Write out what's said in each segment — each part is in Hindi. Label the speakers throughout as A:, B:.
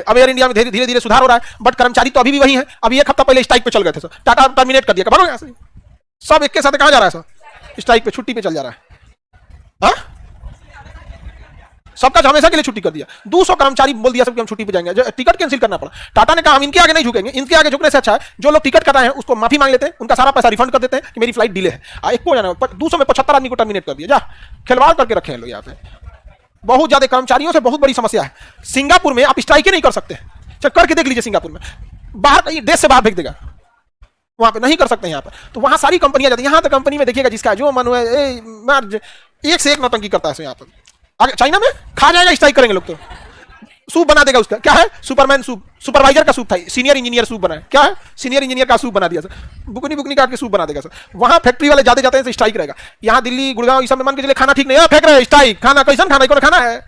A: अब एयर इंडिया में धीरे धीरे सुधार हो रहा है, बट कर्मचारी तो अभी भी वही है। अभी एक हफ्ता पहले स्ट्राइक पे चल गए थे सर, टाटा टर्मिनेट कर दिया, भागो यहाँ से। सब एक के साथ कहाँ जा रहा है सर? स्ट्राइक पे, छुट्टी पे चल जा रहा है। हाँ, सबका हमेशा के लिए छुट्टी कर दिया। 200 कर्मचारी बोल दिया सबके हम छुट्टी पे जाएंगे, टिकट कैंसिल करना पड़ा। टाटा ने कहा हम इनके आगे नहीं झुकेंगे, इनके आगे झुकने से अच्छा है जो लोग टिकट कटाए हैं उसको माफी मांग लेते हैं, उनका सारा पैसा रिफंड कर देते हैं कि मेरी फ्लाइट डिले है। एक को जाना 200 में 75 आदमी को टर्मिनेट कर दिया। जा खिलवाड़ करके रखे हैं लोग यहाँ पे। बहुत ज्यादा कर्मचारियों से बहुत बड़ी समस्या है। सिंगापुर में आप स्ट्राइक ही नहीं कर सकते, चेक करके देख लीजिए। सिंगापुर में बाहर कहीं देश से बाहर भेज देगा, वहां पे नहीं कर सकते। यहाँ पर तो वहां सारी कंपनियां जाती हैं। यहाँ तो कंपनी में देखिएगा जिसका जो मन हुआ एक से एक नौटंकी करता है यहाँ पर। आगे चाइना में खा जाएगा, स्ट्राइक करेंगे लोग तो सूप बना देगा उसका। क्या है? सुपरमैन सूप, सुपरवाइजर का सूप था, सीनियर इंजीनियर सूप बना है। क्या है? सीनियर इंजीनियर का सूप बना दिया सर, बुकनी काट के सूप बना देगा सर। वहां फैक्ट्री वाले जाते हैं तो स्ट्राइक रहेगा। यहाँ दिल्ली गुड़गांव इस सब में मान के चले खाना ठीक नहीं है, फेंक रहे स्ट्राइक। खाना कैसा खाना, कौन खाना है?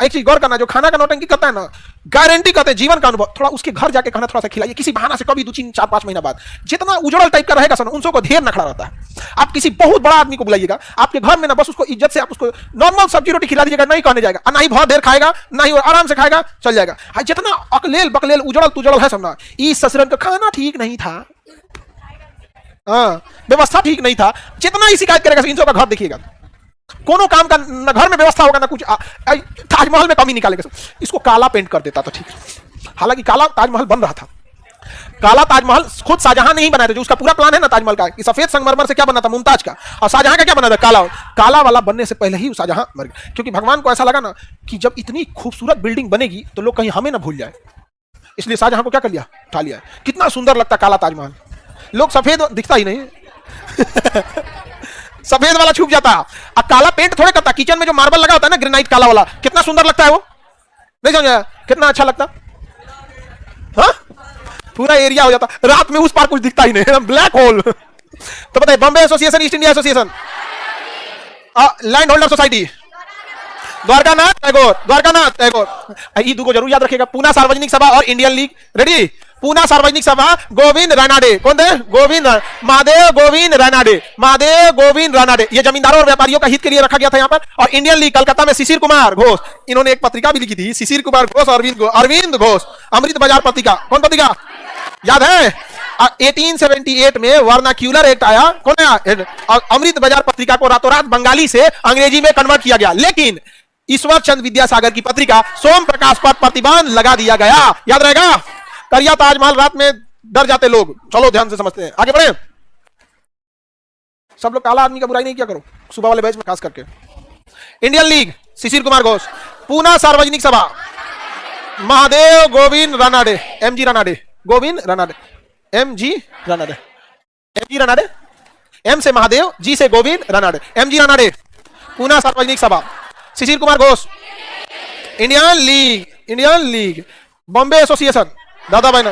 A: एक चीज गौर करना, जो खाना का नौटंकी करता है ना, गारंटी करते हैं जीवन का अनुभव, थोड़ा उसके घर जाके खाना थोड़ा सा खिलाइए किसी बहाना से, कभी 2 4 5 महीना बाद। जितना उजड़ल टाइप का रहेगा सर, उन सबको ढेर नखड़ा रहता है। आप किसी बहुत बड़ा आदमी को बुलाइएगा आपके घर में ना, बस उसको इज्जत से आप उसको नॉर्मल सब्जी रोटी खिला दीजिएगा, नहीं कहने जाएगा, ना ही बहुत देर खाएगा, ना ही आराम से खाएगा, चल जाएगा। जितना अकलेल बकलेल उजड़ल तुजड़ल है सब ना, इस ससुरन का खाना ठीक नहीं था, व्यवस्था ठीक नहीं था, जितना ही शिकायत करेगा इन सब का घर देखिएगा, कोनो काम का न घर में व्यवस्था होगा ना कुछ। ताजमहल में कमी निकालेगा। इसको काला पेंट कर देता तो ठीक। हालांकि काला ताजमहल बन रहा था, काला ताजमहल खुद शाहजहां नहीं बनाया था। जो उसका पूरा प्लान है ना ताजमहल का, कि सफेद संगमरमर से क्या बना था, मुमताज का, और शाहजहां का क्या बना था, काला। काला वाला बनने से पहले ही शाहजहां मर गया, क्योंकि भगवान को ऐसा लगा ना कि जब इतनी खूबसूरत बिल्डिंग बनेगी तो लोग कहीं हमें ना भूल जाए, इसलिए शाहजहां को क्या कर लिया, उठा लिया। कितना सुंदर लगता काला ताजमहल, लोग सफेद दिखता ही नहीं सफेद वाला छुप जाता। अब काला पेंट थोड़े करता, किचन में जो मार्बल लगा होता है ना, ग्रेनाइट काला वाला, कितना सुंदर लगता है वो, नहीं समझा? कितना अच्छा लगता। हाँ, पूरा एरिया हो जाता, रात में उस पार कुछ दिखता ही नहीं, ब्लैक होल। तो बताइए, Bombay Association, East India Association, Land Holder Society, Dwarkanath Tagore, ये दो को जरूर याद रखिएगा। पूना सार्वजनिक सभा और Indian league. Ready? Poona Sarvajanik सभा, गोविंद रानाडे। कौन थे? गोविंद महादेव गोविंद रानाडे, महादेव गोविंद रानाडे। ये जमींदारों और व्यापारियों का हित के लिए रखा गया था यहाँ पर। और इंडियन लीग कलकत्ता में शिशिर कुमार घोष, इन्होंने एक पत्रिका भी लिखी थी, शिशिर कुमार घोष, अरविंद घोष, अमृत बाजार पत्रिका। कौन पत्रिका याद है? 1878 में वर्नाक्यूलर एक्ट आया। कौन आया? अमृत बाजार पत्रिका को रातों रात बंगाली से अंग्रेजी में कन्वर्ट किया गया, लेकिन ईश्वर चंद्र विद्यासागर की पत्रिका सोम प्रकाश पर प्रतिबंध लगा दिया गया। याद रहेगा? करिया ताजमहल, रात में डर जाते लोग। चलो ध्यान से समझते हैं, आगे बढ़े। सब लोग काला आदमी का बुराई नहीं किया करो, सुबह वाले बैच में खास करके। Indian League, Shishir Kumar Ghosh. Poona Sarvajanik Sabha, Mahadev Govind Ranade, MG Ranade, Govind Ranade, MG Ranade, M से महादेव, जी से Govind Ranade, MG Ranade. Poona Sarvajanik Sabha, Shishir Kumar Ghosh. Indian League, Bombay Association, Dadabhai,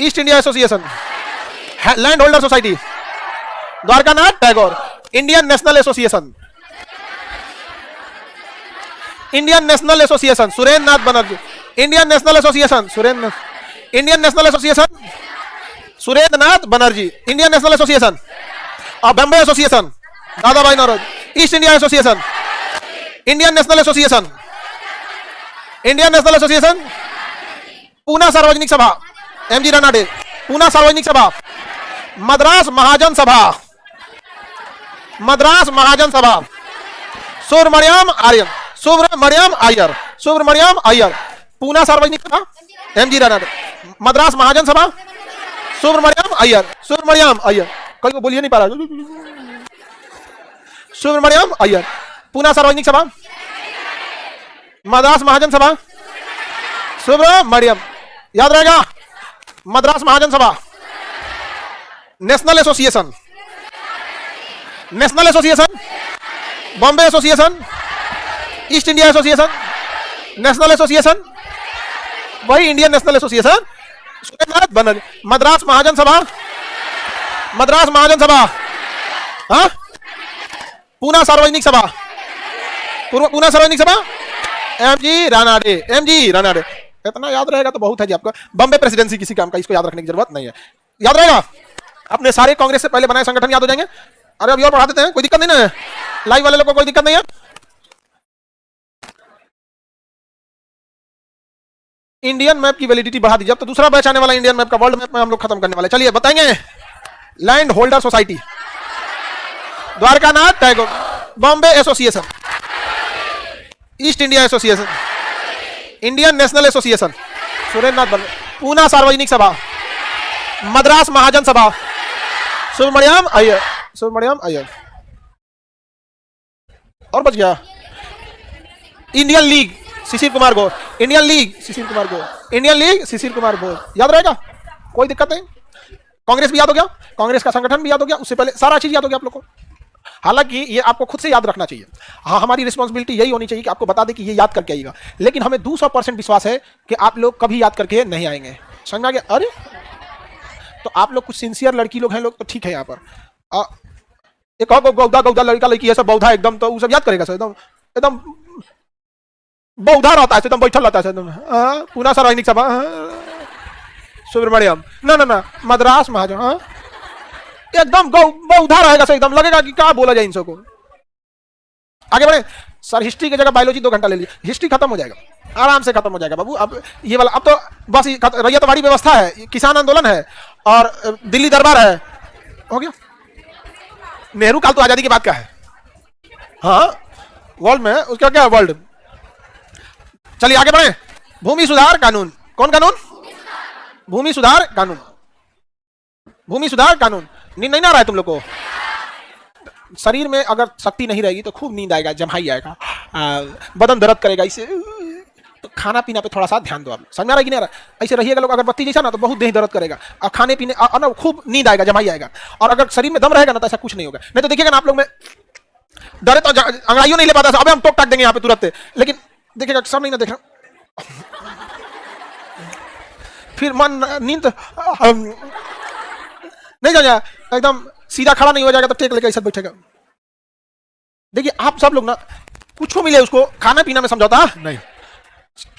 A: East India Association, Land Holder Society, Dwarkanath Tagore, Indian National Association, Surendranath Banerjee, Indian National Association, Surendranath Banerjee, Indian National Association, और बॉम्बे एसोसिएशन, दादा भाई Nowruz, east India association, Indian National association, Poona Sarvajanik सभा, एमजी रानाडे, पूना सार्वजनिक सभा, मद्रास महाजन सभा, सुब्रमण्यम अय्यर, पूना सार्वजनिक सभा, एमजी रानाडे, मद्रास महाजन सभा, सुब्रमण्यम अय्यर, कोई को बोलिए नहीं पा रहा, सुब्रमण्यम अय्यर, पूना सार्वजनिक सभा, मद्रास महाजन सभा, सुब्रमण्यम, याद रहेगा? Madras Mahajan Sabha, National Association, Bombay Association, East India Association, National Association, वही Indian National Association, Banerjee, Madras Mahajan Sabha, हाँ, पूना सार्वजनिक सभा, एमजी रानाडे। इतना याद रहेगा तो बहुत है जी आपका। बॉम्बे प्रेसिडेंसी किसी काम का, इसको याद रखने की जरूरत नहीं है, याद रहेगा? अपने सारे कांग्रेस से पहले बनाए संगठन याद हो जाएंगे। अरे अभी और बढ़ा देते हैं, कोई दिक्कत नहीं ना है, लाइव वाले लोग को कोई दिक्कत नहीं है। इंडियन मैप की वैलिडिटी बढ़ा दी, जब तो दूसरा बैच आने वाला इंडियन मैप का, वर्ल्ड मैप में हम लोग खत्म करने वाले। चलिए बताएंगे। Land Holder Society, Dwarkanath Tagore, Bombay Association, East India association, Indian National association, Surendranath बन, पूना सार्वजनिक सभा, मद्रास महाजन सभा, सुब्रमण्यम अय्यर, सुब्रमण्यम अय्यर, और बच गया Indian League Shishir Kumar Ghosh, Indian League Shishir Kumar Ghosh, Indian League Shishir Kumar Ghosh, याद रहेगा, कोई दिक्कत नहीं। कांग्रेस भी याद हो गया, कांग्रेस का संगठन भी याद हो गया, उससे पहले सारा चीज याद हो गया आप लोग को। हालांकि ये आपको खुद से याद रखना चाहिए। हाँ, हमारी रिस्पांसिबिलिटी यही होनी चाहिए कि आपको बता दें कि ये याद करके आइएगा, लेकिन हमें 200% विश्वास है कि आप लोग कभी याद करके नहीं आएंगे। समझ में आ गया? अरे तो आप लोग कुछ सिंसियर लड़की लोग हैं लोग तो ठीक है। यहाँ पर एक गौदा गौदा लड़का लड़की है सब बौधा एकदम, तो वो सब याद करेगा सर, एकदम एकदम बौधा रहता है, एकदम बैठल रहता है एकदम। पूना सार्वजनिक सभा, सुब्रमण्यम, ना ना ना, मद्रास महाजन, एकदम बौधा रहेगा सर, एकदम लगेगा कि क्या बोला जाए इन सबको। आगे बढ़े सर। हिस्ट्री की जगह बायोलॉजी 2 घंटा ले लीजिए, हिस्ट्री खत्म हो जाएगा, आराम से खत्म हो जाएगा बाबू। अब ये वाला, अब तो बस रैयतवाड़ी व्यवस्था है, किसान आंदोलन है और दिल्ली दरबार है, हो गया। नेहरू काल तो आजादी के बाद का है। हाँ, वर्ल्ड में उसका क्या है, वर्ल्ड। चलिए आगे बढ़े। भूमि सुधार कानून, कौन कानून? भूमि सुधार कानून, भूमि सुधार कानून। नींद नहीं ना रहा है तुम लोग को? शरीर में अगर शक्ति नहीं रहेगी तो खूब नींद आएगा, जम्हाई आएगा, बदन दर्द करेगा, इसे तो खाना पीना पे थोड़ा सा ध्यान दो। आप समझ में आ रहा है कि नहीं आ रहा? ऐसे रहिएगा लोग अगरबत्ती जैसा ना, तो बहुत देह दर्द करेगा, और खाने पीने ना खूब नींद आएगा, जमाई आएगा। और अगर शरीर में दम रहेगा ना तो ऐसा कुछ नहीं होगा। नहीं तो देखिएगा ना आप लोग में डरे तो अंगड़ाइयों नहीं ले पाता, अबे हम टोक टाक देंगे यहाँ पे तुरंत, लेकिन देखिएगा सब नहीं ना देख रहा, फिर मन नींद नहीं जाएगा, एकदम सीधा खड़ा नहीं हो जाएगा तो टेक लेकर ऐसा बैठेगा। देखिए आप सब लोग ना कुछ मिले उसको खाना पीना में समझौता नहीं,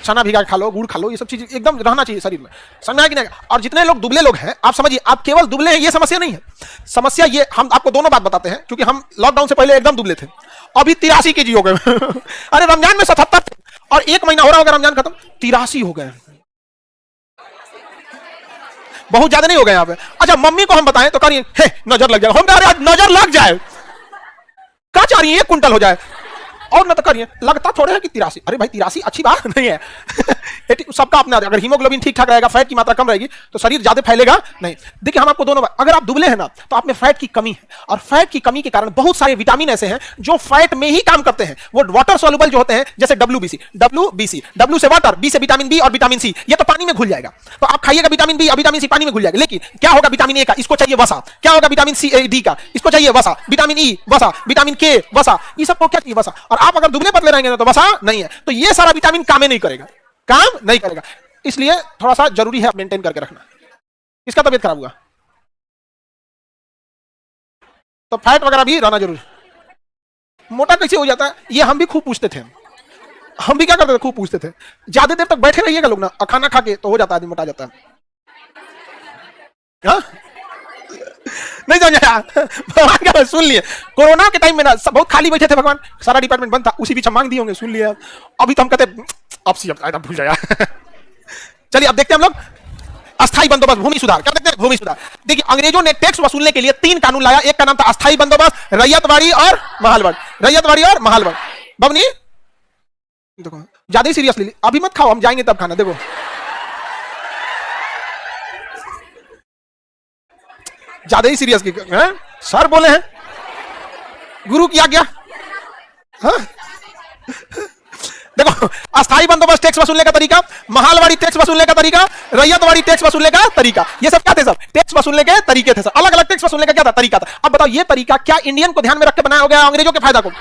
A: चना भिगा खा लो, गुड़ खा लो, ये सब चीज एकदम रहना चाहिए शरीर में। समझ आया कि नहीं? और जितने लोग दुबले लोग हैं आप समझिए, आप केवल दुबले हैं ये समस्या नहीं है। समस्या ये, हम आपको दोनों बात बताते हैं, क्योंकि हम लॉकडाउन से पहले एकदम दुबले थे, अभी 83 केजी हो गए। अरे रमजान में 77 थे और 1 महीना हो रहा होगा रमजान खत्म, 83 हो गए, बहुत ज्यादा नहीं हो गए यहाँ पे। अच्छा मम्मी को हम बताएं तो कह रही है नजर लग जाएगा, हम कह रहे हैं नजर लग जाए, क्या चाह रही है 1 कुंटल हो जाए, और न तो करिए लगता थोड़े है कि 83। अरे भाई 83 अच्छी बात नहीं है। सबका अपना, अगर हीमोग्लोबिन ठीक ठाक रहेगा, फैट की मात्रा कम रहेगी तो शरीर ज्यादा फैलेगा नहीं। देखिए हम आपको दोनों बात, अगर आप दुबले हैं ना तो आप में फैट की कमी है, और फैट की कमी के कारण बहुत सारे विटामिन ऐसे हैं जो फैट में ही काम करते हैं, वो वाटर सॉल्युबल जो होते हैं, जैसे WBC, W से वाटर, B से विटामिन बी और विटामिन सी, ये तो पानी में घुल जाएगा, तो आप खाइएगा विटामिन बी और विटामिन सी पानी में घुल जाएगा। लेकिन क्या होगा विटामिन ए का, इसको चाहिए वसा, क्या होगा विटामिन डी का, इसको चाहिए वसा, विटामिन ई वसा, विटामिन के वसा, ये सबको क्या चाहिए वसा। और आप अगर दुबले पतले रहेंगे ना तो वसा नहीं है, तो ये सारा विटामिन काम नहीं करेगा, काम नहीं करेगा। इसलिए थोड़ा सा जरूरी है मेंटेन करके रखना। इसका तबीयत खराब हुआ तो फैट वगैरह भी रहना जरूरी। मोटा कैसे हो जाता है ये हम भी खूब पूछते थे, हम भी क्या करते थे, खूब पूछते थे। ज्यादा देर तक बैठे रहिएगा लोग ना और खाना खा के तो हो जाता है, आदमी मोटा जाता है। हाँ? नहीं समझा? भगवान सुन लिए कोरोना के टाइम में ना सब बहुत खाली बैठे थे, भगवान सारा डिपार्टमेंट बंद था, उसी बीच मांग दिए होंगे, सुन लिया। अभी तो हम कहते अब सी अब भूल जाया। चलिए अब देखते हैं हम लोग अस्थाई बंदोबस्त, भूमि सुधार। क्या देखते हैं? भूमि सुधार। देखिए अंग्रेजों ने टैक्स वसूलने के लिए 3 कानून लाया, एक का नाम था अस्थाई बंदोबस्त, रैयतवाड़ी और महालवट, रैयतवाड़ी और महालवट। बबनी देखो ज्यादा ही सीरियसली अभी मत खाओ, हम जाएंगे तब खाना। देखो ज्यादा ही सीरियस सर बोले हैं, गुरु किया क्या? हाँ? देखो अस्थाई बंदोबस्त टैक्स वसूलने का तरीका, महालवाड़ी टैक्स वसूलने का तरीका, रैयतवाड़ी टैक्स वसूलने का तरीका, ये सब क्या थे? सब टैक्स वसूलने के तरीके थे, सब अलग अलग टैक्स वसूलने का क्या था? तरीका था। अब बताओ ये तरीका क्या इंडियन को ध्यान में रख के बनाया हो गया अंग्रेजों के फायदा को?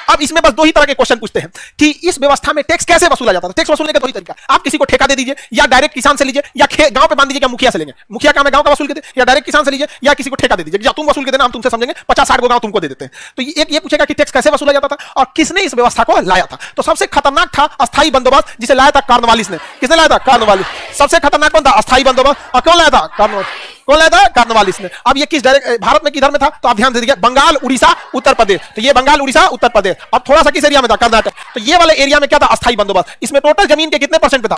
A: अब इसमें बस 2 ही तरह के क्वेश्चन पूछते हैं कि इस व्यवस्था में टैक्स कैसे वसूला जाता था। टैक्स वसूलने का 2 ही तरीका, आप किसी को ठेका दे दीजिए, या डायरेक्ट किसान से लीजिए, या गांव पे बांध दीजिए, क्या मुखिया से लेंगे, मुखिया काम है गांव का वसूल के दे, या डायरेक्ट किसान से लीजिए, या किसी को ठेका दे दीजिए, या तुम वसूल के देना, हम तुमसे समझेंगे, 50-60 गांव तुमको दे देते हैं। तो ये पूछेगा कि टैक्स कैसे वसूला जाता था और किसने इस व्यवस्था को लाया था। तो सबसे खतरनाक था अस्थाई बंदोबस्त, जिसे लाया था कॉर्नवालिस ने। किसने लाया था? कॉर्नवालिस। सबसे खतरनाक कौन था? अस्थाई बंदोबस्त। और कौन लाया था? कॉर्नवालिस। कौन लाया था? कार्नवालिस ने। अब ये किस भारत में किधर में था? तो आप ध्यान दे दीजिए, बंगाल, उड़ीसा, उत्तर प्रदेश। तो ये बंगाल, उड़ीसा, उत्तर प्रदेश। अब थोड़ा सा किस एरिया में था? कर्नाटक। तो ये वाले एरिया में क्या था? अस्थायी बंदोबस्त। इसमें टोटल जमीन के कितने परसेंट पे था?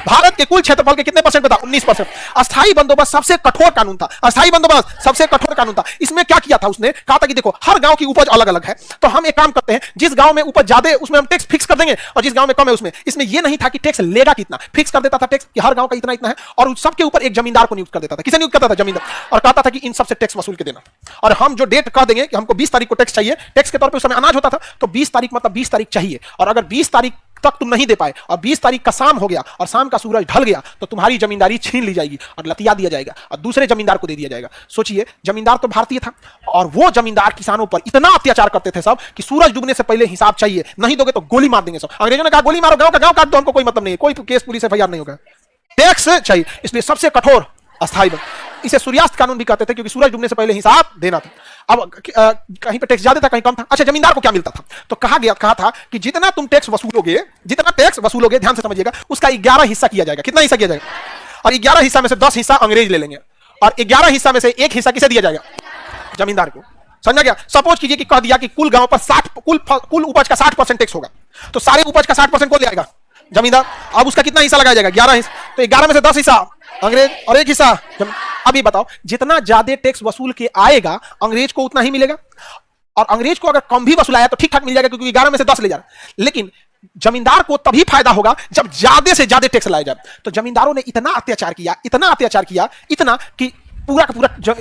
A: भारत के कुल क्षेत्रफल के कितने परसेंट पे था? 19%। अस्थायी बंदोबस्त सबसे कठोर कानून था। अस्थायी बंदोबस्त सबसे कठोर कानून था। इसमें क्या किया था उसने? कहा था कि देखो हर गांव की उपज अलग अलग है, तो हम एक काम करते हैं, जिस गांव में उपज ज्यादा है उसमें हम टैक्स फिक्स कर देंगे, और जिस गांव में कम है उसमें। इसमें यह नहीं था कि टैक्स लेगा कितना, फिक्स कर देता था टैक्स कि हर गांव का इतना इतना है, और उस सबके ऊपर एक जमींदार को नियुक्त कर देता था। किसे नियुक्त करता था? जमींदार। और कहता था कि इन सबसे टैक्स वसूल के देना, और हम जो डेट कह देंगे कि हमको 20 तारीख को टैक्स चाहिए, टैक्स के तौर पे उस समय अनाज होता था, तो 20 तारीख मतलब 20 तारीख चाहिए, और अगर 20 तारीख तक तुम नहीं दे पाए और 20 तारीख का शाम हो गया और शाम का सूरज ढल गया, तो तुम्हारी जमींदारी छीन ली जाएगी और लतिया दिया जाएगा और दूसरे जमींदार को दे दिया जाएगा। सोचिए, जमींदार तो भारतीय था, और वो जमींदार किसानों पर इतना अत्याचार करते थे सब कि सूरज डूबने से पहले हिसाब चाहिए, नहीं दोगे तो गोली मार देंगे सब। अंग्रेजों ने कहा गोली मारो, गांव का गांव काट दो, हमको कोई मतलब नहीं है, कोई केस पुलिस एफआईआर नहीं होगा, टैक्स चाहिए। इसलिए सबसे कठोर अस्थायी बंद, इसे सूर्यास्त कानून भी कहते थे, क्योंकि सूरज डूबने से पहले हिसाब देना था। अब कहीं पे टैक्स ज्यादा था, कहीं कम था। अच्छा, जमींदार को क्या मिलता था? तो कहा था कि जितना तुम टैक्स वसूलोगे, ध्यान से समझिएगा, उसका 11 हिस्सा किया जाएगा। कितना हिस्सा किया जाएगा? और 11 हिस्सा में से 10 हिस्सा अंग्रेज ले लेंगे, और 11 हिस्सा में से एक हिस्सा किसे दिया जाएगा? जमींदार को। समझा गया? सपोज कीजिए कि कह दिया कि कुल गांव पर 60 कुल उपज का 60% टैक्स होगा, तो सारे उपज का 60% कौन ले आएगा? जमींदार। अब उसका कितना हिस्सा लगाया जाएगा? 11 हिस्सा। तो 11 में से 10 हिस्सा अंग्रेज और एक हिस्सा। अभी बताओ, जितना ज्यादा टैक्स वसूल के आएगा अंग्रेज को उतना ही मिलेगा, और अंग्रेज को अगर कम भी वसूलाया तो ठीक ठाक मिल जाएगा, क्योंकि 11 में से 10 ले जा रहा है। लेकिन जमींदार को तभी फायदा होगा जब ज्यादा से ज्यादा टैक्स लाया जाए। तो जमींदारों ने इतना अत्याचार किया, इतना कि पूरा का पूरा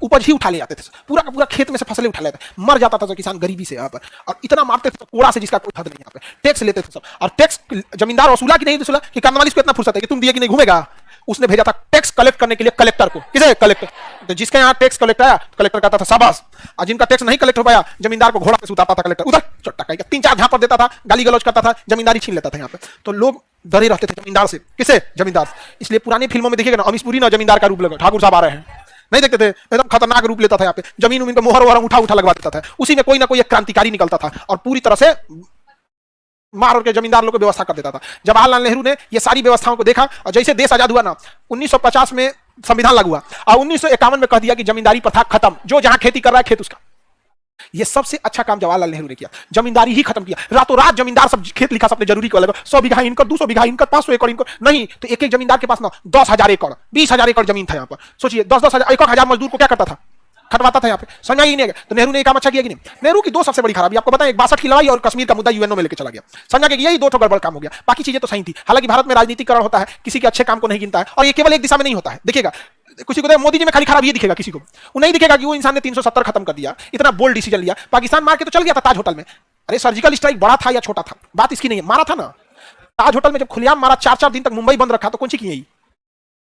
A: उपज ही उठा ले जाते थे, पूरा का पूरा खेत में से फसलें उठा लेते, मर जाता था तो किसान गरीबी से यहाँ पर, और इतना मारते थे कोड़ा से जिसका कोई हद नहीं। यहाँ पे टैक्स लेते थे सब, और टैक्स जमींदार वसूला कि नहीं वसूला कि कार्नवालिस को इतना फुर्सत है कि तुम दिए कि नहीं घूमेगा। उसने भेजा था टैक्स कलेक्ट करने के लिए कलेक्टर को। किसे? कलेक्टर। तो जिसके यहाँ टैक्स कलेक्ट आया, कलेक्टर कहता था शाबाश, और जिनका टैक्स नहीं कलेक्ट हो पाया, जमींदार को घोड़ा पे सुताता था कलेक्टर, उधर चट्टा का 3-4 झापड़ देता था, गाली गलौज करता था, जमींदारी छीन लेता था यहाँ पे। तो लोग डरे रहते थे जमींदार से। किसे? जमींदार। इसलिए पुरानी फिल्मों में देखिएगा ना, अमीश पुरी ना जमींदार का रूप लगा, ठाकुर साहब आ रहे हैं, नहीं देखते थे? एकदम खतरनाक रूप लेता था यहाँ पे, जमीन उमीन पे मोहर वोहर उठा लगवा देता था, उसी में कोई ना कोई एक क्रांतिकारी निकलता था और पूरी तरह से मार के जमींदार लोग को व्यवस्था कर देता था। जवाहरलाल नेहरू ने ये सारी व्यवस्थाओं को देखा, और जैसे देश आजाद हुआ ना, 1950 में संविधान लागू हुआ, और 1951 में कह दिया कि जमींदारी प्रथा खत्म, जो जहां खेती कर रहा है खेत उसका। ये सबसे अच्छा काम जवाहरलाल नेहरू ने किया, जमींदारी ही खत्म किया। रातों रात जमींदार सब खेत लिखा अपने जरूरी को अलग, 100 बीघा इनकर, 200 बीघा इनकर, 500 एकड़ इनकर, नहीं तो एक एक जमींदार के पास ना 10,000 एकड़, 20,000 एकड़ जमीन था यहाँ पर। सोचिए, 10,000 1,000 मजदूर को क्या करता था? खटवाता था यहाँ पे। समझा ही नहीं। तो नेहरू ने काम अच्छा किया कि नहीं? नेहरू की 2 सबसे बड़ी खराबी आपको बताएं, 62 की लड़ाई और कश्मीर का मुद्दा यूएनओ में लेके चला गया। समझा कि यही 2 गड़बड़ काम हो गया, बाकी चीजें तो सही थी। हालांकि भारत में राजनीतिकरण होता है, किसी के अच्छे काम को नहीं गिनता है, और ये केवल एक दिशा में नहीं होता है। देखिएगा, किसी को मोदी जी में खाली खराब ये दिखेगा, किसी को वो नहीं दिखेगा कि वो इंसान ने 370 खत्म कर दिया, इतना बोल्ड डिसीजन लिया, पाकिस्तान मार के तो चल गया था ताज होटल में। अरे सर्जिकल स्ट्राइक बड़ा था या छोटा था, बात इसकी नहीं है, मारा था ना ताज होटल में, जब खुलेआम मारा, 4-4 दिन तक मुंबई बंद रखा, तो कौन सी की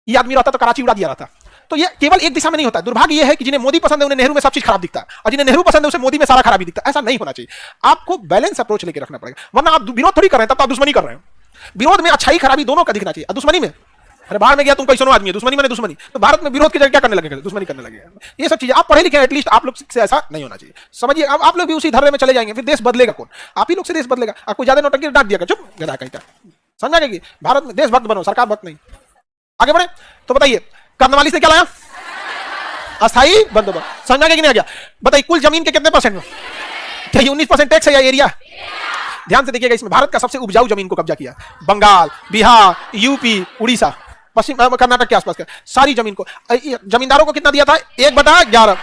A: ये आदमी रहता तो कराची उड़ा दिया रहता। तो ये केवल एक दिशा में नहीं होता है। दुर्भाग्य ये है कि जिन्हें मोदी पसंद है उन्हें नेहरू में सब चीज खराब दिखता है, और जिन्हें नेहरू पसंद है उसे मोदी में सारा खराबी दिखता है। ऐसा नहीं होना चाहिए, आपको बैलेंस अप्रोच लेकर रखना पड़ेगा, वरना आप विरोध थोड़ी कर रहे हैं, तब तो आप दुश्मनी कर रहे हैं। विरोध में अच्छाई खराबी दोनों का दिखना चाहिए। दुश्मनी में, अरे बाहर में गया तुम कैसनो आदमी है, दुश्मनी मैंने दुश्मनी, तो भारत में विरोध की जगह क्या करने लगेगा? दुश्मनी करने लगेगा। ये सब चीजें आप पढ़े लिखे, एटलीस्ट आप लोग से ऐसा नहीं होना चाहिए। समझिए, अब आप लोग भी उसी धर्रे में चले जाएंगे, फिर देश बदलेगा कौन? आप ही लोग से देश बदलेगा। आपको ज्यादा नोटंकी डांट दिया, चुप गधा कहीं। समझा कि भारत में देशभक्त बनो, सरकार भक्त नहीं। आगे बढ़े तो बताइए, कार्नवालिस ने क्या लाया? अस्थायी बंदोबस्त। समझा कि नहीं आ गया? बताइए, कुल जमीन के कितने परसेंट में? क्या 19% टैक्स है या एरिया? ध्यान से देखिएगा, इसमें भारत का सबसे उपजाऊ जमीन को कब्जा किया, बंगाल, बिहार, यूपी, उड़ीसा, पश्चिम कर्नाटक के आसपास का सारी जमीन को। जमींदारों को कितना दिया था? 1/11,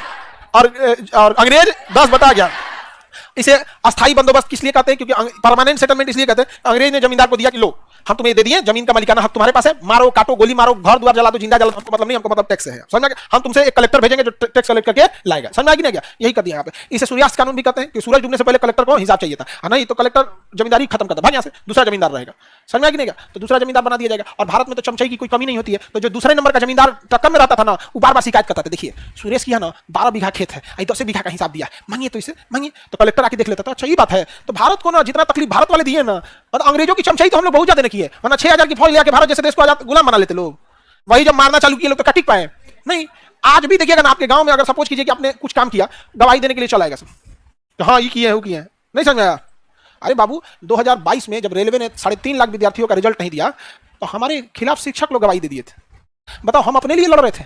A: और अंग्रेज 10/11। इसे अस्थायी बंदोबस्त किस लिए कहते हैं? क्योंकि परमानेंट सेटलमेंट इसलिए कहते हैं, अंग्रेज ने जमींदार को दिया कि लो हम तुम्हें दे दिए, जमीन का मालिकाना हक तुम्हारे पास है, मारो काटो गोली मारो, घर द्वार जला दो, जिंदा जला दो, हमको मतलब नहीं, हमको मतलब टैक्स है। समझा? हम तुमसे एक कलेक्टर भेजेंगे जो टैक्स कलेक्ट करके लाएगा। समझा कि नहीं गया? यही कर दिया यहाँ पे। इसे सूर्यास्त कानून भी कहते हैं कि सूरज डूबने से पहले कलेक्टर को हिसाब चाहिए था, नहीं तो कलेक्टर जमींदारी खत्म करता, भाग यहाँ से, दूसरा जमींदार रहेगा। समझा कि नहीं गया? तो दूसरा जमींदार बना दिया जाएगा। और भारत में तो चमचाई की कोई कमी नहीं होती है, तो जो दूसरे नंबर का जमींदार टक्कर में रहता था ना, वो बार बार शिकायत करता था, देखिए सुरेश की है ना 12 बीघा खेत है, 10 बीघा का हिसाब दिया, मांगिए तो इसे मांगिए, तो कलेक्टर आके देख लेता था, अच्छा ये बात है। तो भारत को ना जितना तकलीफ भारत वाले दिए ना, मतलब अंग्रेजों की चमचाई तो हम लोग बहुत ज्यादा की है, वरना 6000 की फौज लेके भारत जैसे देश को आजाद गुलाम बना लेते लोग। वही जब मारना चालू किए लोग तो कटिक पाए नहीं। आज भी देखिएगा ना, आपके गांव में अगर सपोज कीजिए कि आपने कुछ काम किया, गवाही देने के लिए चला आएगा सब, तो हाँ ये किए हैं वो किए हैं, नहीं समझ आया? अरे बाबू 2022 में जब रेलवे ने 3.5 लाख विद्यार्थियों का रिजल्ट नहीं दिया, तो हमारे खिलाफ शिक्षक लोग गवाही दे दिए थे। बताओ, हम अपने लिए लड़ रहे थे,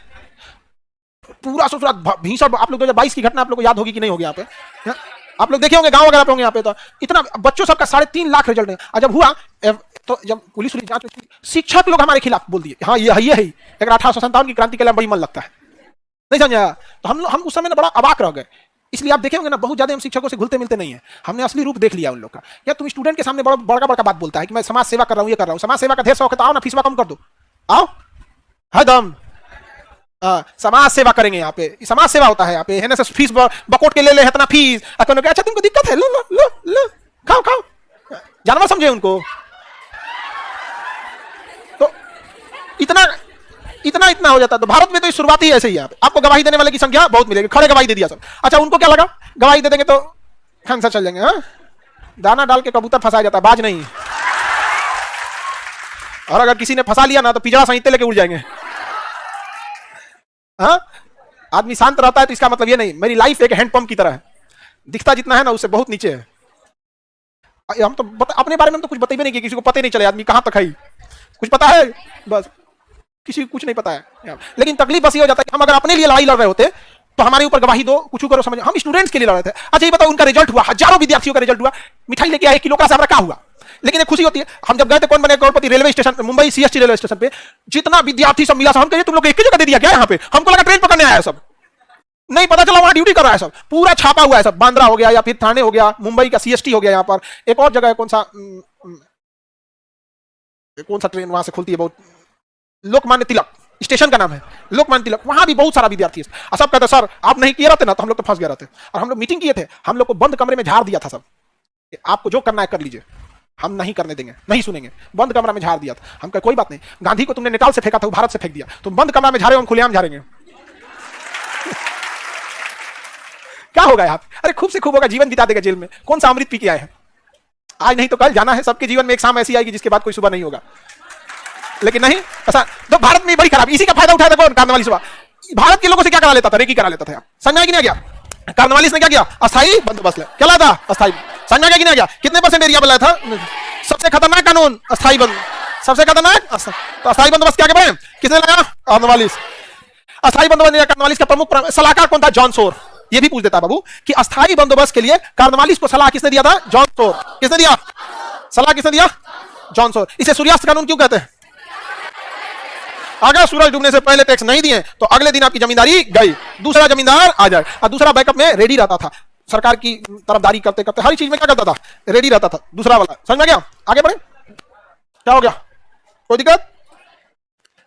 A: पूरा ससुरा भीषण। आप लोग 2022 की घटना आप लोग को याद होगी कि नहीं होगी यहाँ पे? हाँ? आप लोग देखे होंगे गांव वगैरह पे होंगे यहाँ पे, तो इतना बच्चों सबका 3.5 लाख रिजल्ट है। और जब हुआ तो जब पुलिस जांच हुई, शिक्षक लोग हमारे खिलाफ बोल दिए, हाँ ये है 1857 की क्रांति के लिए बड़ी मन लगता है, नहीं समझा? तो हम उस समय ना बड़ा अबाक रह गए। इसलिए आप देखेंगे ना, बहुत ज्यादा हम शिक्षकों से घुलते मिलते नहीं है। हमने असली रूप देख लिया उन लोग का। या तुम स्टूडेंट के सामने बड़ा बड़ा बात बोलता है कि मैं समाज सेवा कर रहा हूँ, ये कर रहा हूँ, समाज सेवा का ढेर शौक है, तो आओ ना फीसवा कम कर दो, आओ है दम। समाज सेवा करेंगे यहाँ पे, समाज सेवा होता है यहाँ पे, है ना? फीस बकोट के ले ले इतना फीस। अच्छा तुमको दिक्कत है, लो लो लो लो, खाओ खाओ, जानवर समझे उनको। तो इतना इतना इतना हो जाता है। तो भारत में तो शुरुआत ही ऐसे ही है। आपको गवाही देने वाले की संख्या बहुत मिलेगी, खड़े गवाही दे दिया सब। अच्छा उनको क्या लगा, गवाही दे देंगे तो खांसा चल जाएंगे। हाँ, दाना डाल के कबूतर फंसाया जाता है, बाज नहीं। और अगर किसी ने फंसा लिया ना तो पिजड़ा संहिता लेके उड़ जाएंगे। हाँ, आदमी शांत रहता है तो इसका मतलब ये नहीं मेरी लाइफ एक हैंडपंप की तरह है, दिखता जितना है ना उससे बहुत नीचे है। हम तो अपने बारे में तो कुछ बताइए नहीं कि किसी को पता ही नहीं चले आदमी कहां तक है। कुछ पता है बस, किसी को कुछ नहीं पता है। लेकिन तकलीफ बस ये हो जाता है कि हम अगर अपने लिए लड़ाई लड़ रहे होते तो हमारे ऊपर गवाही दो, कुछ करो, समझ। हम स्टूडेंट्स के लिए लड़ रहे थे। अच्छा ये बताओ, उनका रिजल्ट हुआ, हजारों विद्यार्थियों का रिजल्ट हुआ, मिठाई लेके आए, किलो का सामरा क्या हुआ? लेकिन एक खुशी होती है। हम जब गए थे कौन बने करोड़पति, railway station, Mumbai CST railway station पे जितना विद्यार्थी सब मिला, हम कहे तुम लोग एक ही जगह दे दिया क्या यहाँ पे? हमको लगा ट्रेन पकड़ने आया सब, नहीं पता चला वहां ड्यूटी कर रहा है सब, पूरा छापा हुआ है सब। बांद्रा हो गया या फिर थाने हो गया, मुंबई का सीएसटी हो गया, यहाँ पर एक और जगह है, कौन सा ट्रेन वहां से खुलती है, बहुत, लोकमान्य तिलक स्टेशन का नाम है, लोकमान्य तिलक, वहां भी बहुत सारा विद्यार्थी है। सब कहते सर आप नहीं किए रहते ना तो हम लोग तो फंस गए रहते। और हम लोग मीटिंग किए थे, हम लोग को बंद कमरे में झाड़ दिया था सब, आपको जो करना है कर लीजिए, हम नहीं करने देंगे, नहीं सुनेंगे। बंद कमरा में झाड़ दिया था। हम कहे कोई बात नहीं, गांधी को तुमने नेपाल से फेंका था, भारत से फेंक दिया, तुम बंद कमरा में झाड़े, हम खुलेआम झाड़ेंगे। क्या होगा यहाँ? अरे खूब से खूब होगा, जीवन बिता देगा जेल में। कौन सा अमृत पी के आए हैं? आज नहीं तो कल जाना है। सबके जीवन में एक शाम ऐसी आएगी जिसके बाद कोई सुबह नहीं होगा। लेकिन नहीं ऐसा, तो भारत में बड़ी खराब, इसी का फायदा उठाया था कौन? कार्नवालिस हुआ। भारत के लोगों से क्या करा लेता था? रेकी करा लेता था। समझा कि नहीं गया? कार्नवालिस ने क्या किया? अस्थायी बंदोबस्त क्या लाया था? अस्थायी। समझा गया कि नहीं गया? कितने % एरिया बनाया था? सबसे खतरनाक कानून अस्थायी बंद, सबसे खतरनाक। तो अस्थायी बंदोबस्त क्या बने? किसने लाया? कार्नवालिस। अस्थायी बंदोबस्त कार्नवालिस का प्रमुख सलाहकार कौन था? जॉन सोर। ये भी पूछ देता बाबू कि अस्थायी बंदोबस्त के लिए कार्नवालिस को सलाह किसने दिया था? जॉन सोर। किसने दिया सलाह? किसने दिया? जॉन सोर। इसे सूर्यास्त कानून क्यों कहते हैं? अगर सूरज डूबने से पहले टैक्स नहीं दिए तो अगले दिन आपकी जमींदारी गई, दूसरा जमींदार आ जाए। और दूसरा बैकअप में रेडी रहता था, सरकार की तरफदारी करते करते हर चीज में क्या करता था? रेडी रहता था दूसरा वाला। समझ में गया? आगे बढ़े। क्या हो गया? कोई दिक्कत?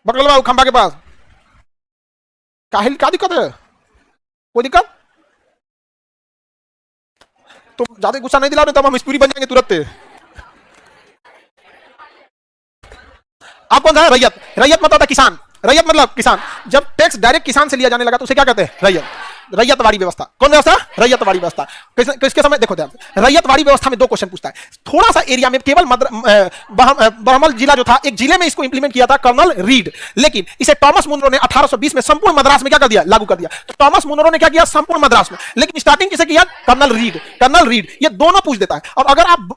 A: पकड़ लो खंबा के पास। काहिल क्या दिक्कत है? कोई दिक्कत? तुम ज्यादा गुस्सा नहीं दिला रहे तब हम स्पूरी बन जाएंगे तुरंत। आप कौन सा है? रैयत। रैयत मतलब था किसान, रैयत मतलब किसान। जब टैक्स डायरेक्ट किसान से लिया जाने लगा तो उसे क्या कहते हैं? रैयत। रैयतवाड़ी व्यवस्था। कौन व्यवस्था? रैयतवाड़ी व्यवस्था। किसके समय? देखो ध्यान से, रैयतवाड़ी व्यवस्था में 2 क्वेश्चन पूछता है। थोड़ा सा एरिया में केवल बरहमल जिला जो था, एक जिले में इसको इंप्लीमेंट किया था कर्नल रीड, लेकिन इसे टॉमस मुनरो ने 1820 में संपूर्ण मद्रास में क्या कर दिया? लागू कर दिया। तो टॉमस मुनरो ने क्या किया? संपूर्ण मद्रास में, लेकिन स्टार्टिंग किसे किया? Colonel Read. Colonel Read. ये दोनों पूछ देता है। और अगर आप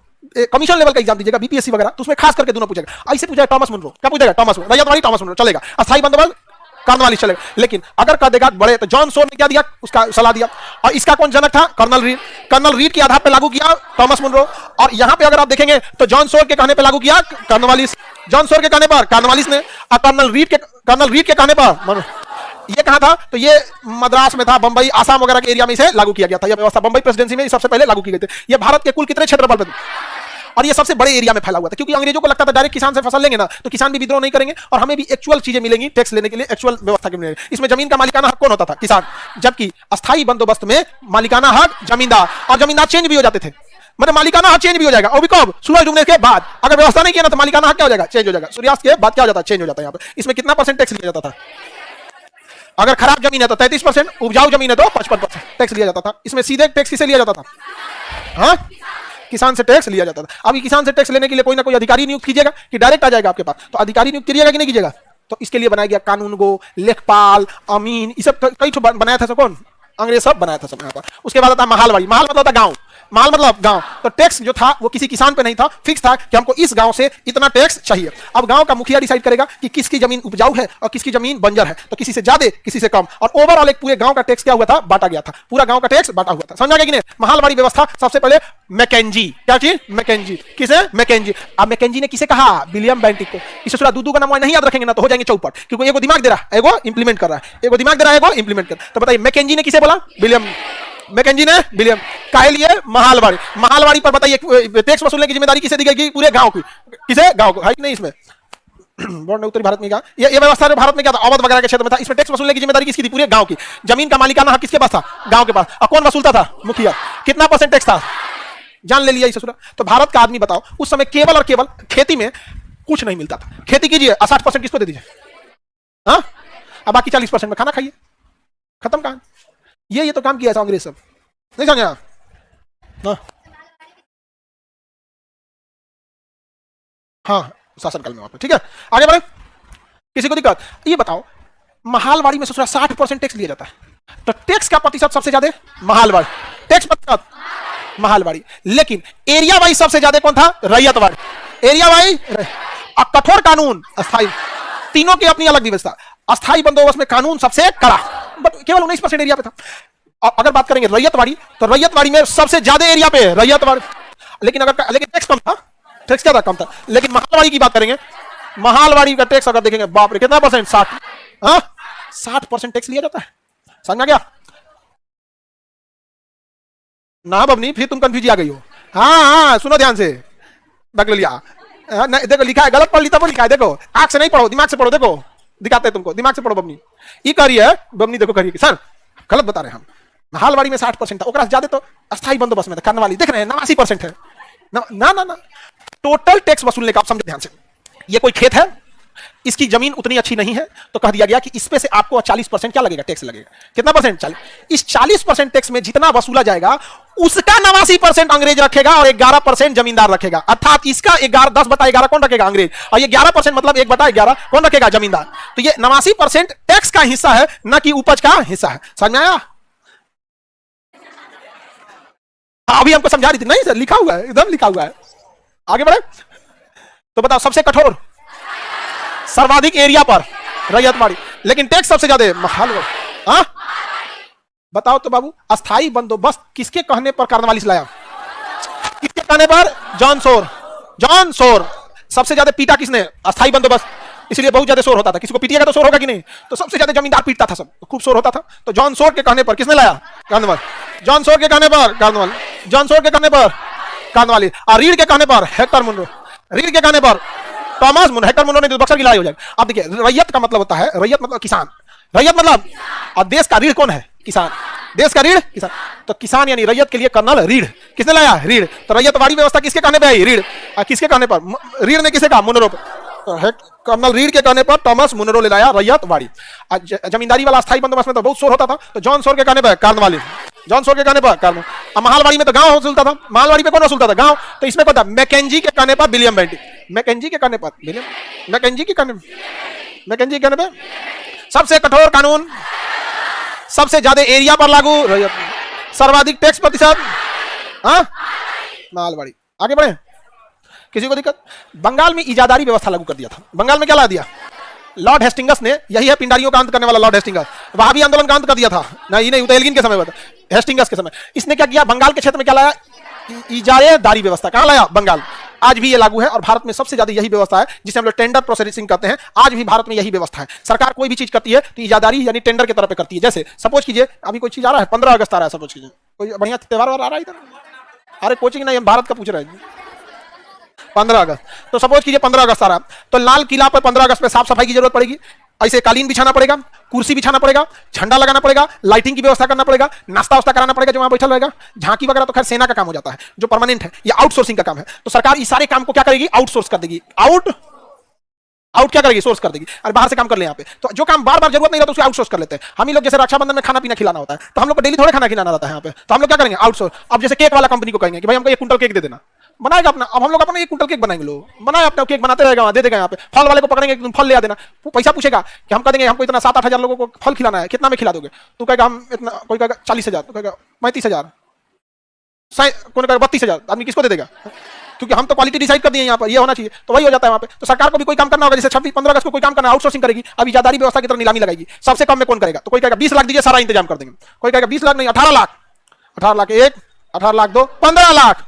A: कमीशन लेवल का एग्जाम दीजिएगा, बीपीएससी वगैरह, तो उसमें खास करके दोनों पूछेगा। ऐसे पूछेगा टॉमस मुनरो, क्या पूछेगा? Thomas Munro. Ryotwari Thomas Munro चलेगा, अस्थायी बंदोबस्त कार्नवालिस चलेगा। लेकिन अगर कर देगा बड़े तो जॉन सोर ने क्या दिया? उसका सलाह दिया। और इसका कौन जनक था? Colonel Read. कर्नल रीड के आधार पर लागू किया टॉमस मुनरो। और यहां पे अगर आप देखेंगे तो जॉन सोर के कहने पर लागू किया कार्नवालिस। जॉन सोर के कहने पर कार्नवालिस ने, और कर्नल रीड के कहने पर ये कहा था? तो ये मद्रास में था, बंबई, आसाम वगैरह के एरिया में इसे लागू किया गया था। यह व्यवस्था बंबई प्रेसिडेंसी में सबसे पहले लागू की गई थी। यह भारत के कुल कितने क्षेत्रफल पर? और ये सबसे बड़े एरिया में फैला हुआ था, क्योंकि अंग्रेजों को लगता था डायरेक्ट किसान से फसल लेंगे ना तो किसान भी विद्रोह नहीं करेंगे और हमें भी एक्चुअल चीजें मिलेंगी टैक्स लेने के लिए, एक्चुअल व्यवस्था के मिलेगी। इसमें जमीन का मालिकाना हक कौन होता था? किसान। जबकि अस्थायी बंदोबस्त में मालिकाना हक जमींदार, और जमींदार चेंज भी हो जाते थे। मतलब मालिकाना हक चेंज भी हो जाएगा, और भी कब? सूरज डूबने के बाद। अगर व्यवस्था नहीं किया ना तो मालिकाना हक क्या हो जाएगा? चेंज हो जाएगा। सूर्यास्त के बाद क्या हो जाता है? चेंज हो जाता है। यहाँ पे इसमें कितना % टैक्स लिया जाता था? अगर खराब जमीन है तो 33%, उपजाऊ जमीन है तो 55% टैक्स लिया जाता था। इसमें सीधे टैक्स किसे लिया जाता था? हाँ, किसान से टैक्स लिया जाता था। अभी किसान से टैक्स लेने के लिए कोई ना कोई अधिकारी नियुक्त कीजिएगा कि डायरेक्ट आ जाएगा आपके पास? तो अधिकारी नियुक्त कीजिएगा कि नहीं कीजिएगा? तो इसके लिए बनाया गया कानून गो, लेखपाल, अमीन, ये सब कई बनाया था। सब कौन? अंग्रेज सब बनाया था सब यहाँ पर। उसके बाद आता महालवाड़ी। महाल मतलब होता गांव। महल मतलब गांव। तो टैक्स जो था वो किसी किसान पे नहीं था, फिक्स था कि हमको इस गांव से इतना टैक्स चाहिए। अब गांव का मुखिया डिसाइड करेगा कि किसकी जमीन उपजाऊ है और किसकी जमीन बंजर है, तो किसी से ज्यादा किसी से कम, और ओवरऑल एक पूरे गांव का टैक्स क्या हुआ था, बांटा गया था, पूरा गांव का टैक्स बांटा हुआ था। समझा गया कि नहीं? महलवाड़ी व्यवस्था सबसे पहले मैकेंजी, क्या चीज? मैकेंजी। किसे? मैकेंजी। अब मैकेंजी ने किसे कहा? विलियम बेंटिक को। इसे थोड़ा दूधू का नाम नहीं याद रखेंगे ना तो हो जाएंगे चौपट, क्योंकि एगो दिमाग दे रहा है, एगो इंप्लीमेंट कर रहा है, एगो दिमाग दे रहा है, एगो इंप्लीमेंट कर। तो बताइए मैकेंजी ने किसे बोला? विलियम। मैकेंजी ने विलियम काहे लिए? महलवाड़ी। महलवाड़ी पर बताइए टैक्स वसूलने की जिम्मेदारी किसे दी गई? पूरे गांव की। किसे? गांव को। है कि नहीं? इसमें बोर्ड ने उत्तरी भारत में क्या ये व्यवस्था जो भारत में क्या था, अवध वगैरह के क्षेत्र में था, इसमें टैक्स वसूलने की जिम्मेदारी किसकी थी? पूरे गांव की। जमीन का मालिकाना हक किसके पास था? गांव के पास। और कौन वसूलता था? मुखिया। कितना % टैक्स था? जान ले लिया इसे सुना। तो भारत का आदमी बताओ उस समय केवल और केवल खेती में कुछ नहीं मिलता था। खेती कीजिए 60% किसको दे दीजिए? हाँ, अब बाकी 40% में खाना खाइए, खत्म कहानी। ये तो काम किया था अंग्रेज सब, नहीं समझे आप? हाँ, शासनकाल में वहां पर। ठीक है, आगे बढ़े। किसी को दिक्कत? ये बताओ महलवाड़ी में ससुरा 60% टैक्स लिया जाता है, तो टैक्स का प्रतिशत सबसे ज्यादा महलवाड़ी। टैक्स प्रतिशत महलवाड़ी, लेकिन एरिया वाइज सबसे ज्यादा कौन था? रैयतवाड़ी। एरिया वाइज कठोर कानून, अस्थाई, तीनों की अपनी अलग व्यवस्था। अस्थाई बंदोबस्त में कानून सबसे कड़ा, बट केवल 19% एरिया पे था। और अगर बात करेंगे रैयतवाड़ी, तो रैयतवाड़ी में सबसे ज्यादा एरिया पे रैयतवाड़ी, लेकिन टैक्स कम था। टैक्स क्या था? कम था। लेकिन महलवाड़ी की बात करेंगे, महलवाड़ी का टैक्स अगर देखेंगे, बाप रे कितना %? 60। 60% टैक्स लिया जाता है। समझ में आ गया ना बबनी? फिर तुम कंफ्यूज आ गई हो। हाँ, सुनो ध्यान से, देख लिया। देखो लिखा है, गलत पढ़ लिखा लिखा है, देखो आंख से नहीं पढ़ो, दिमाग से पढ़ो। देखो दिखाते हैं तुमको, दिमाग से पढ़ो बबनी। ये करिए बबनी, देखो करिए सर गलत बता रहे हैं हम। महलवाड़ी में 60% था, ओकरा ज्यादा तो अस्थाई बंदोबस्त में था। करने वाली देख रहे हैं 89% है। ना ना ना, ना। टोटल टैक्स वसूलने का, आप समझो ध्यान से, ये कोई खेत है, इसकी जमीन उतनी अच्छी नहीं है, तो कह दिया गया कि इसमें से आपको 40% क्या लगेगा? टैक्स लगेगा। कितना %? 40। इस 40% टैक्स में जितना वसूला जाएगा उसका 89% अंग्रेज रखेगा और 11% जमींदार रखेगा। अर्थात इसका 10/11 कौन रखेगा? अंग्रेज। और ये 11% मतलब 1/11 कौन रखेगा? जमींदार। तो ये 89% टैक्स का हिस्सा है, न कि उपज का हिस्सा है। समझ में आया? अभी हमको समझा रही थी नहीं सर, लिखा हुआ है, एकदम लिखा हुआ है। आगे बढ़े तो बताओ सबसे कठोर, सर्वाधिक एरिया पर रैयतवाड़ी, लेकिन टैक्स सबसे ज्यादा महलवाड़ी। हाँ बताओ तो बाबू, अस्थाई बंदोबस्त किसके कहने पर कार्नवालिस लाया? किसके कहने पर? जॉन सोर। जॉन सोर। सबसे ज्यादा पीटा किसने? अस्थाई बंदोबस्त, इसलिए बहुत ज्यादा शोर होता था। किसी को पीटिएगा तो शोर होगा कि नहीं? तो सबसे ज्यादा जमींदार पीटता था, सब खूब शोर होता था। तो जॉन सोर के कहने पर किसने लाया? कार्नवालिस। जॉन सोर के कहने पर कार्नवालिस। जॉन सोर के कहने पर कार्नवालिस। और रीड के कहने पर हेक्टर मुनरो। रीड के कहने पर टॉमस मुनरो। हेक्टर मुनरो ने तो बक्सर की लड़ाई हो जाएगी। अब देखिए, रैयत का मतलब होता है, रैयत मतलब किसान, रैयत मतलब, और देश का रीढ़ कौन है? किसान। देश का रीढ़ किसान। तो किसान यानी रैयत के लिए कर्नल रीढ़। किसने लाया? रीढ़। तो रैयतवाड़ी व्यवस्था किसके कहने पे आई? रीढ़। किसके कहने पर? रीढ़ ने किसे कहा? मुनरो। तो कर्नल रीढ़ के कहने पर टॉमस मुनरो ले लाया रैयतवाड़ी। जमींदारी वाला अस्थाई बंदोबस्त में तो बहुत शोर होता था, तो जॉन सोर के कहने पर कार्नवालिस। जॉन सोर के कहने पर कार्नवालिस। अब महलवाड़ी में तो गांव वसूलता था। महलवाड़ी पे कौन वसूलता था? गांव। तो इसमें कौन था? मैकेंजी के कहने पर विलियम बेंटिक। मैकेंजी के कहने पर विलियम, मैकेंजी के कहने, मैकेंजी के कहने पर सबसे कठोर कानून, सबसे ज्यादा एरिया पर लागू, सर्वाधिक टैक्स प्रतिशत, महलवाड़ी। आगे बढ़े, किसी को दिक्कत? बंगाल में इजादारी व्यवस्था लागू कर दिया था। बंगाल में क्या ला दिया? लॉर्ड हेस्टिंगस ने, यही है पिंडारियों का अंत करने वाला लॉर्ड हेस्टिंगस, वहां भी आंदोलन का अंत कर दिया था। नहीं नहीं, एल्गिन के समय में, हेस्टिंगस के समय। इसने क्या किया? बंगाल के क्षेत्र में क्या लाया? इजारेदारी व्यवस्था। कहां लाया? बंगाल। आज भी ये लागू है, और भारत में सबसे ज्यादा यही व्यवस्था है जिसे हम लोग टेंडर प्रोसेसिंग कहते हैं। आज भी भारत में यही व्यवस्था है। सरकार कोई भी चीज करती है तो इजादारी यानी टेंडर के तरह पे करती है। जैसे सपोज कीजिए अभी कोई चीज आ रहा है, 15 अगस्त आ रहा है, सपोज कीजिए कोई बढ़िया त्योहार आ रहा है इधर। अरे कोचिंग नहीं, हम भारत का पूछ रहे हैं। 15 अगस्त, तो सपोज कीजिए 15 अगस्त आ रहा है, तो लाल किला पर 15 अगस्त में साफ सफाई की जरूरत पड़ेगी। ऐसे कालीन बिछाना पड़ेगा, कुर्सी बिछाना पड़ेगा, झंडा लगाना पड़ेगा, लाइटिंग की व्यवस्था करना पड़ेगा, नाश्ता वास्ता कराना पड़ेगा जो वहां बैठल रहेगा। झांकी वगैरह तो खैर सेना का काम हो जाता है, जो परमानेंट है, या आउटसोर्सिंग का काम है। तो सरकार इस सारे काम को क्या करेगी? आउटसोर्स कर देगी। आउट क्या करेगी? सोर्स कर देगी। और बाहर से काम कर ले यहाँ पे, तो जो काम बार बार जरूरत नहीं रहता उसको आउटसोर्स कर लेते हैं। हम ही लोग जैसे रक्षाबंधन में खाना पीना खिलाना होता है, तो हम लोग को डेली थोड़े खाना खिलाना रहता है यहाँ पे, तो हम लोग क्या करेंगे? आउटसोर्स। अब जैसे केक वाला कंपनी को कहेंगे कि भाई हमको 1 कुंटल केक दे देना, बनाएगा अपना। अब हम लोग अपना 1 कुंटल केक बनाएंगे, लोग बनाए अपना केक बनाते रहेगा, दे देगा यहाँ पे। फल वाले को पकड़ेंगे, तुम फल ले आ देना, पैसा पूछेगा कि हम कह देंगे हमको इतना 7-8 हजार लोगों को फल खिलाना है, कितना में खिला दोगे? तो कहेगा हम इतना, कोई कहेगा 40,000, तो कहेगा 35,000। कौन कहेगा 32,000, आदमी किसको दे देगा? क्योंकि हम तो क्वालिटी डिसाइड कर दिए यहाँ पर, ये होना चाहिए, तो वही हो जाता है वहाँ पे। तो सरकार को भी कोई काम करना होगा, जैसे 26-15 अगस्त को कोई काम करना, आउटसोर्सिंग करेगी, अभी इजादारी व्यवस्था की तरह नीलामी लगाएगी, सबसे कम में कौन करेगा? तो कोई कहेगा 20 लाख दीजिए, सारा इंतजाम कर देंगे। कोई कहेगा 20 लाख नहीं, 18 लाख, 18 लाख एक, 18 लाख दो, 15 लाख,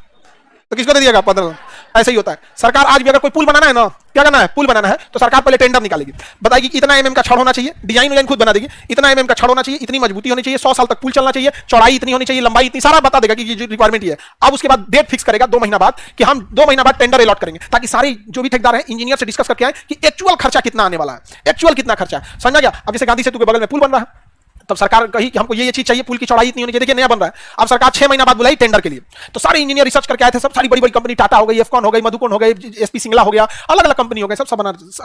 A: तो किसको दे दिएगा? 15 लाख। ऐसे ही होता है। सरकार आज भी अगर कोई पुल बनाना है ना, क्या करना है? पुल बनाना है तो सरकार पहले टेंडर निकालेगी, बताएगी कि इतना एमएम का छड़ होना चाहिए, डिजाइन खुद बना देगी, इतना एमएम का छड़ होना चाहिए, इतनी मजबूती होनी चाहिए, 100 साल तक पुल चलना चाहिए, चौड़ाई इतनी होनी चाहिए, लंबाई इतनी, सारा बता देगा कि ये रिक्वायरमेंट है। अब उसके बाद डेट फिक्स करेगा 2 महीना बाद कि हम 2 महीना बाद टेंडर अलॉट करेंगे, ताकि सारे जो भी ठेकेदार है इंजीनियर से डिस्कस करके आए कि एक्चुअल खर्चा कितना आने वाला है, एक्चुअल कितना खर्चा है। समझा गया? अब जैसे गांधी सेतु के बगल में पुल बन रहा है, तब सरकार कही कि हमको ये चीज चाहिए, पुल की चौड़ाई इतनी होनी चाहिए, देखिए नया बन रहा है। अब सरकार 6 महीना बाद बुलाई टेंडर के लिए, तो सारे इंजीनियर रिसर्च करके आए थे, सब सारी बड़ी बड़ी कंपनी, टाटा हो गई, एफकॉन हो गई, मधुकोन हो गई, एसपी सिंगला हो गया, अलग अलग कंपनी हो गए, सब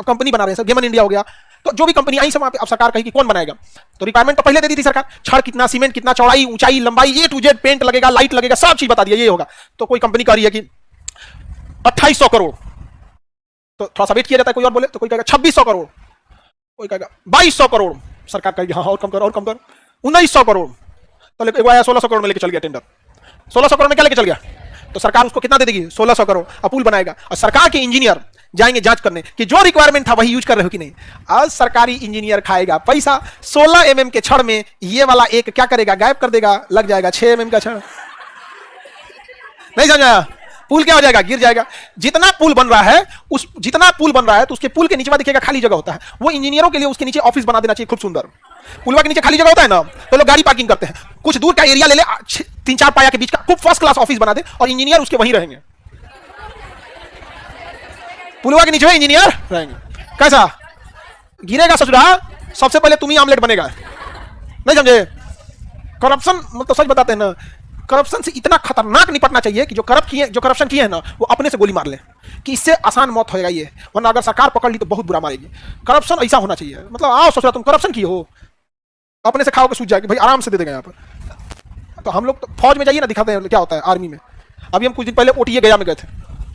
A: कंपनी बना रहे हैं, सब गेमन इंडिया हो गया, तो जो भी कंपनी आई सब वहां पे। अब सरकार कही कि कौन बनाएगा, तो रिक्वायरमेंट तो पहले दे दी थी सरकार, छड़ कितना, सीमेंट कितना, चौड़ाई, ऊंचाई, लंबाई, A to Z, पेंट लगेगा, लाइट लगेगा, सब चीज बता दिया, ये होगा। तो कोई कंपनी कह रही है कि 2800 करोड़, तो थोड़ा सा वेट किया जाता है, कोई और बोले तो कोई कहेगा 2600 करोड़, कोई कहेगा 2200 करोड़, सरकार कहेगी हाँ और कम कर, और कम कर, 1900 करोड़, तो एक आया 1600 करोड़ में लेके चल गया टेंडर। 1600 करोड़ में क्या लेके चल गया? तो सरकार उसको कितना दे देगी? 1600 करोड़। अब पुल बनाएगा और सरकार के इंजीनियर जाएंगे जांच करने कि जो रिक्वायरमेंट था वही यूज कर रहे हो कि नहीं। आज सरकारी इंजीनियर खाएगा पैसा, 16 mm के छड़ में ये वाला एक क्या करेगा? गायब कर देगा, लग जाएगा 6 mm का छड़। नहीं समझाया? पुल क्या हो जाएगा? गिर जाएगा। जितना पुल बन रहा है तो उसके पुल के नीचे देखिएगा खाली जगह होता है, वो इंजीनियरों के लिए उसके नीचे ऑफिस बना देना चाहिए खूब सुंदर। पुलवा के नीचे खाली जगह होता है ना, तो लोग गाड़ी पार्किंग करते हैं, कुछ दूर का एरिया ले ले, 3-4 पाया के बीच का खूब फर्स्ट क्लास ऑफिस बना दे और इंजीनियर उसके वहीं रहेंगे। पुलवा के नीचे इंजीनियर रहेंगे। कैसा गिरेगा ससुरा? सबसे पहले तुम ही आमलेट बनेगा। नहीं समझे? करप्शन मतलब सच बताते हैं ना, करप्शन से इतना खतरनाक निपटना चाहिए कि जो करप्शन किए हैं ना, वो अपने से गोली मार ले कि इससे आसान मौत होएगा ये, वरना अगर सरकार पकड़ ली तो बहुत बुरा मारेगी। करप्शन ऐसा होना चाहिए, मतलब आओ सोच रहा तुम करप्शन किए हो, अपने से खाओ के सूझ जाएगी, भाई आराम से दे देगा यहाँ पर। तो हम लोग तो फौज में जाइए ना, दिखाते हैं क्या होता है आर्मी में। अभी हम कुछ दिन पहले OTA गया में गए थे,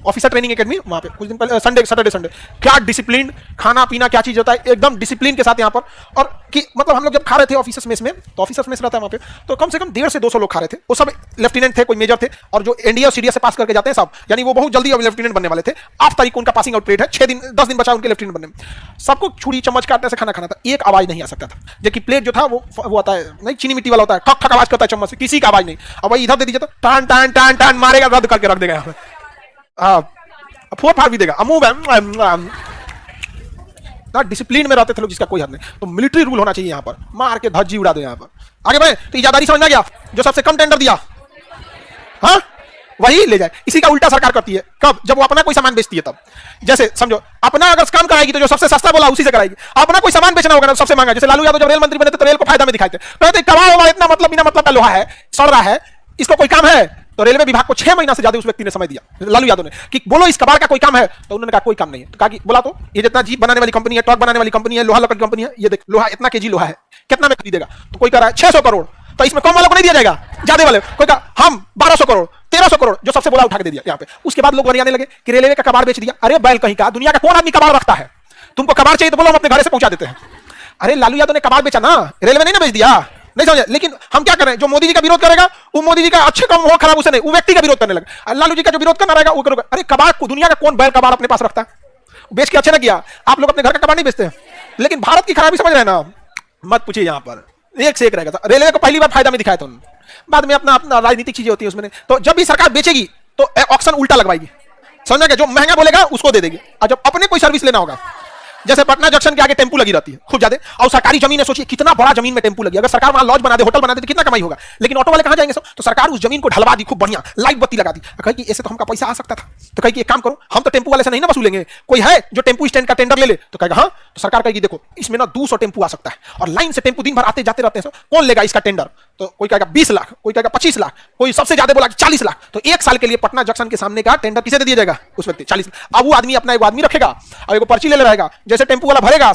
A: ऑफिसर ट्रेनिंग एकेडमी, वहां पे कुछ दिन पहले सैटरडे क्या डिसिप्लिन खाना पीना क्या चीज होता है, एकदम डिसिप्लिन के साथ यहाँ पर। और कि मतलब हम लोग जब खा रहे थे ऑफिसर्स मेस में, तो ऑफिसर्स मेस रहता है वहाँ पे, तो कम से कम 150 से 200 लोग खा रहे थे। वो सब लेफ्टिनेंट थे, कोई मेजर थे, और जो NDA और CDS से पास करके जाते हैं सब, यानी वो बहुत जल्दी लेफ्टिनेंट बनने वाले थे। 8 तारीख को उनका पासिंग आउट प्लेट है, 10 दिन बचा उनके लेफ्टिनेंट बनने में। सबको छुरी चम्मच काटने से खाना खाना था, एक आवाज नहीं आ सकता था, जबकि प्लेट जो था वो आता है नहीं, चीनी मिट्टी वाला होता है, ठक ठक आवाज करता है चम्मच से, किसी का आवाज नहीं। अब वही इधर दे दीजिए तो टान टान टान टान मारेगा, रद्द करके रख देगा यहाँ पे, फोर फाड़ भी देगा। डिसिप्लिन में रहते थे लोग जिसका कोई हद नहीं। तो मिलिट्री रूल होना चाहिए यहाँ पर, मार के धज्जी उड़ा दो यहाँ पर। आगे बढ़े तो इजादारी समझ में आ गया, जो सबसे कम टेंडर दिया हाँ वही ले जाए। इसी का उल्टा सरकार करती है, कब? जब वो अपना कोई सामान बेचती है तब। जैसे समझो अपना अगर काम कराएगी तो जो सबसे सस्ता बोला उसी से कराएगी, अपना कोई सामान बेचना होगा ना सबसे महंगा। जैसे लालू यादव जब रेल मंत्री बने थे तो रेल को फायदा में दिखाते, कहते कबाड़ होगा इतना, मतलब बिना मतलब का लोहा है, सड़ रहा है, इसको कोई काम है? तो रेलवे विभाग को 6 महीना से ज्यादा उस व्यक्ति ने समय दिया, लालू यादव ने, कि बोलो इस कबाड़ का कोई काम है, तो उन्होंने कहा कोई काम नहीं है। तो कहा कि बोला तो ये जितना जीप बनाने वाली कंपनी है, ट्रक बनाने वाली कंपनी है, लोहा लकड़ी कंपनी है, ये देख लोहा इतना केजी लोहा है, कितना में खरीदेगा? तो कोई कह रहा है 600 करोड़, तो इसमें कम वालों को नहीं दिया जाएगा, ज्यादा वाले। कोई कहा हम 1200 करोड़ 1300 करोड़, जो सबसे बोला उठा के दे दिया यहाँ पे। उसके बाद लोग वरियाने लगे कि रेलवे का कबाड़ बेच दिया। अरे बैल कहीं का, दुनिया का कौन आदमी कबाड़ रखता है? तुमको कबाड़ चाहिए तो बोलो हम अपने घर से पहुंचा देते हैं। अरे लालू यादव ने कबाड़ बेचा ना, रेलवे नहीं ना बेच दिया, नहीं समझे? लेकिन हम क्या करें, जो मोदी जी का विरोध करेगा वो मोदी जी का अच्छे कम हो खराब उसे नहीं, वो व्यक्ति का विरोध करने लगे। लालू जी का जो विरोध करना रहेगा वो करोगे। अरे कबाड़ को दुनिया का कौन बैल कबाड़ अपने पास रखता है? बेच के अच्छे ना किया, आप लोग अपने घर का कबाड़ नहीं बेचते हैं। लेकिन भारत की खराबी समझ रहे हैं ना, मत पूछिए, यहाँ पर एक से एक रहेगा। रेलवे को पहली बार फायदा में दिखाया था उन्होंने, बाद में अपना राजनीतिक चीजें होती है उसमें। तो जब भी सरकार बेचेगी तो ऑक्शन उल्टा लगवाएगी, समझ गए? जो महंगा बोलेगा उसको दे देगी। और जब अपने कोई सर्विस लेना होगा, जैसे पटना जंक्शन के आगे टेंपू लगी रहती है खूब ज्यादा, और सरकारी जमीन है, सोचिए कितना बड़ा जमीन में टेंपू लगी। अगर सरकार वहां लॉज बना दे, होटल बना दे तो कितना कमाई होगा। लेकिन ऑटो वाले कहां जाएंगे सब? तो सरकार उस जमीन को ढलवा दी, खूब बढ़िया लाइट बत्ती लगा दी, कही कि ऐसे तो हमका पैसा आ सकता था। तो कही कि एक काम करो, हम तो टेंपू वाले से नहीं ना वसूलेंगे, कोई है जो टेंपू स्टैंड का टेंडर ले ले? तो कहेगा हाँ। तो सरकार कहेगी देखो इसमें ना 200 टेंपू आ सकता है, और लाइन से टेंपू दिन भर आते जाते रहते हैं, कौन लेगा इसका टेंडर? तो कोई कहेगा 20 लाख, कोई कहेगा 25 लाख, कोई सबसे ज्यादा बोला 40 लाख। तो एक साल के लिए पटना जंक्शन के सामने का टेंडर किसे दे दिया जाएगा? उस व्यक्ति 40 लाख। अब वो आदमी अपना एक आदमी रखेगा और एक पर्ची ले रहेगा, जैसे टेंपू वाला भरेगा